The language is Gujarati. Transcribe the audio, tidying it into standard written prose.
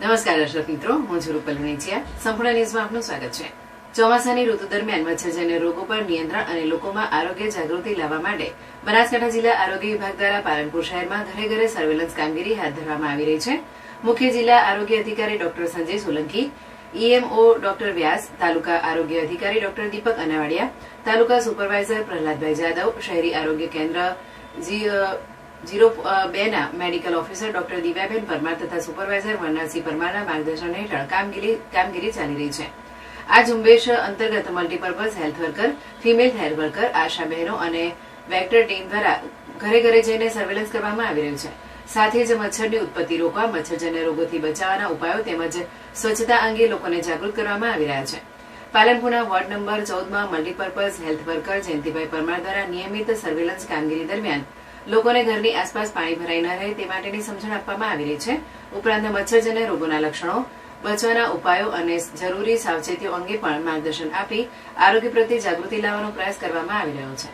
નમસ્કાર દર્શક મિત્રો, હું છું રૂપલ વેચિયા. સંપૂર્ણ ન્યૂઝમાં આપનું સ્વાગત છે. ચોમાસાની ઋતુ દરમિયાન મચ્છરજન્ય રોગો પર નિયંત્રણ અને લોકોમાં આરોગ્ય જાગૃતિ લાવવા માટે બનાસકાંઠા જિલ્લા આરોગ્ય વિભાગ દ્વારા પાલનપુર શહેરમાં ઘરે ઘરે સર્વેલન્સ કામગીરી હાથ ધરવામાં આવી રહી છે. મુખ્ય જિલ્લા આરોગ્ય અધિકારી doctor Sanjay Solanki, EMO doctor Vyas, taluka આરોગ્ય અધિકારી ડોક્ટર દીપક અનાવાડિયા, તાલુકા સુપરવાઇઝર પ્રહલાદભાઈ જાદવ, શહેરી આરોગ્ય કેન્દ્ર 02 ના medical officer doctor Divyaben Parmar તથા સુપરવાઇઝર વરનાસિંહ પરમારના માર્ગદર્શન હેઠળ કામગીરી ચાલી રહી છે. આ ઝુંબેશ અંતર્ગત multipurpose health worker, female health worker, ASHA બહેનો અને વેક્ટર ટીમ દ્વારા ઘરે ઘરે જઈને સર્વેલન્સ કરવામાં આવી રહ્યું છે. સાથે જ મચ્છરની ઉત્પત્તિ રોકવા, મચ્છરજન્ય રોગોથી બચાવવાના ઉપાયો તેમજ સ્વચ્છતા અંગે લોકોને જાગૃત કરવામાં આવી રહ્યા છે. પાલનપુરના વોર્ડ નંબર 14માં multipurpose health worker Jayantibhai Parmar દ્વારા નિયમિત સર્વેલન્સ કામગીરી દરમિયાન લોકોને ઘરની આસપાસ પાણી ભરાઈ ન રહે તે માટેની સમજણ આપવામાં આવી રહી છે. ઉપરાંત મચ્છરજન્ય રોગોના લક્ષણો, બચવાના ઉપાયો અને જરૂરી સાવચેતીઓ અંગે પણ માર્ગદર્શન આપી આરોગ્ય પ્રત્યે જાગૃતિ લાવવાનો પ્રયાસ કરવામાં આવી રહ્યો છે.